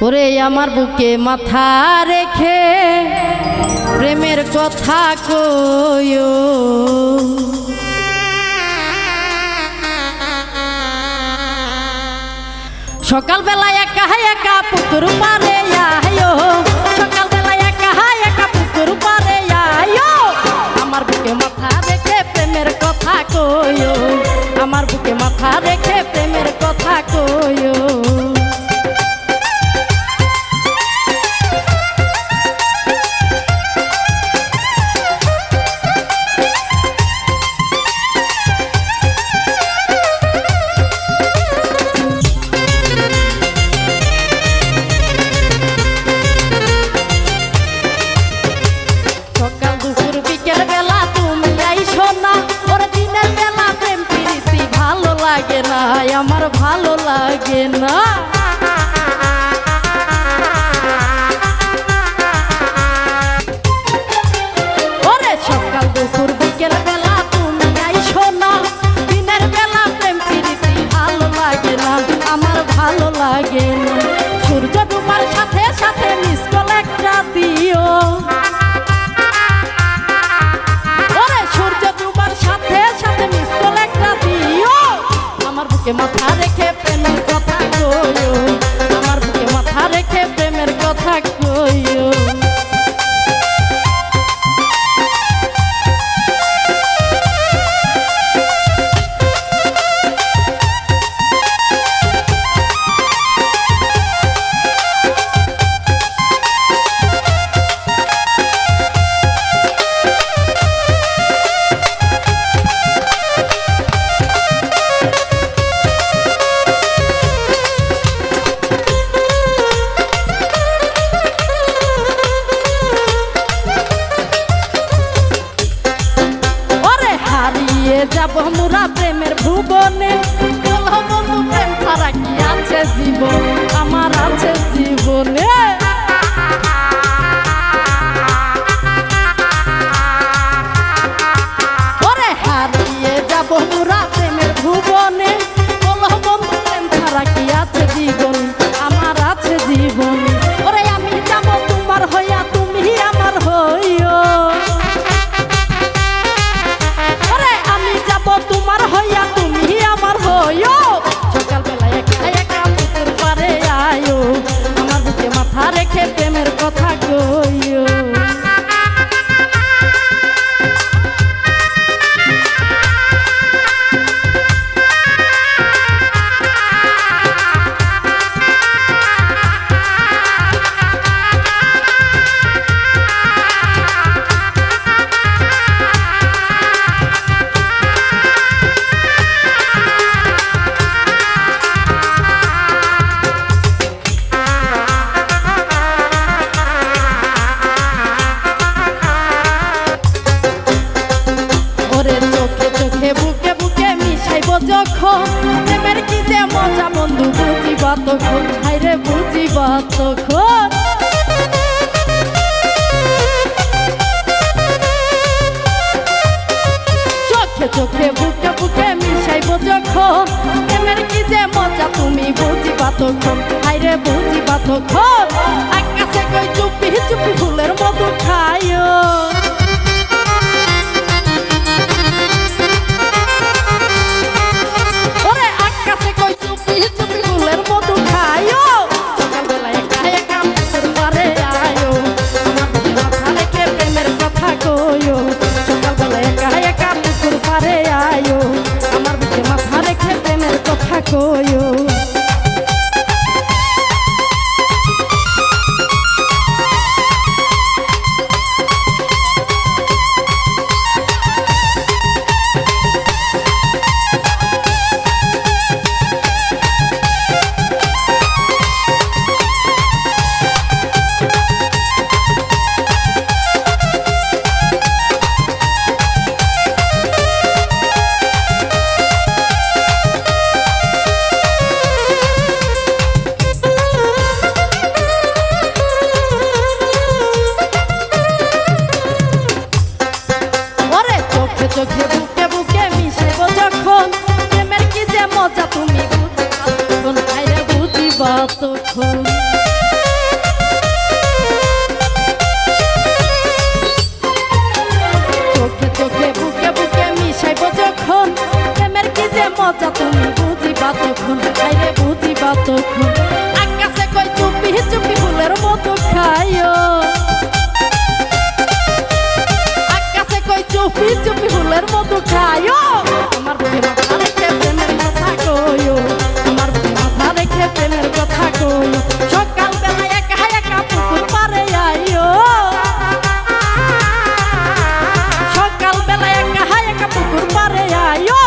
ওরে আমার বুকে মাথা রেখে প্রেমের কথা কইও, সকালবেলা একা একা পুকুর পারে আয়ো, সকালবেলা একা একা পুকুর পারে আয়ো, আমার বুকে মাথা রেখে প্রেমের কথা কইও, আমার বুকে মাথা রেখে প্রেমের কথা কইও। আমার ভালো লাগে না, ওরে সকাল দুপুর বিকেল বেলা তুমি আইসো না, দিনের বেলা প্রেম প্রীতি ভালো লাগে না, আমার ভালো লাগে না। সূর্য ডুবার সাথে সাথে মিস কল একটা দিও, ওরে সূর্য ডুবার সাথে সাথে মিস কল একটা দিও, আমার বুকে মাথা রেখে প্রেমের কথা কইও, আমার বুকে মাথা রেখে প্রেমের কথা কইও। যাব মোরা প্রেমের ভুবনে, বলো বন্ধু প্রেম ছাড়া কি আছে জীবন, আমার আছে জীবনে। ওরে হারিয়ে যাব মোরা প্রেমের ভুবনে, বলো বন্ধু প্রেম ছাড়া কি আছে জীবন, আমার আছে জীবন। ওরে আমি যাব তোমার হইয়া তুমি আমার হইও, তোমার হইয়া তুমি আমার হইও, সকালবেলা একা একা পুকুর পারে আয়ো, আমার বুকে মাথা রেখে প্রেমের কথা কইও। যখন প্রেমের কি যে মজা বন্ধু বুঝিবা তখন, হায়রে বুঝিবা তখন, চোখে চোখে বুকে বুকে মিশাইব যখন, প্রেমের কি যে মজা তুমি বুঝিবা তখন, হায়রে বুঝিবা তখন। আকাশে কই চুপি চুপি ফুলের মধু খাইও, কইও। তখন। চোখে চোখে বুকে বুকে মিশাইব যখন, প্রেমের কি যে মজা তুমি বুঝিবা তখন, আইরে বুঝিবা তখন। আকাশে কই চুপি চুপি ফুলের মতো খাইও, আকাশে কই চুপি চুপি ফুলের মতো খাইও। আমার বুকে মাথা রেখে প্রেমের কথা কইও, আমার বুকে মাথা রেখে প্রেমের কথা কইও। সকাল বেলা একা একা পুকুর পাড়ে আইও, সকাল বেলা একা একা পুকুর পাড়ে আইও।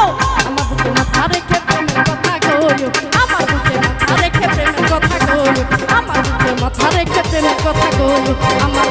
আমার বুকে মাথা রেখে প্রেমের কথা কইও, আমার বুকে মাথা রেখে প্রেমের কথা কইও, আমার বুকে মাথা রেখে প্রেমের কথা কইও, আমার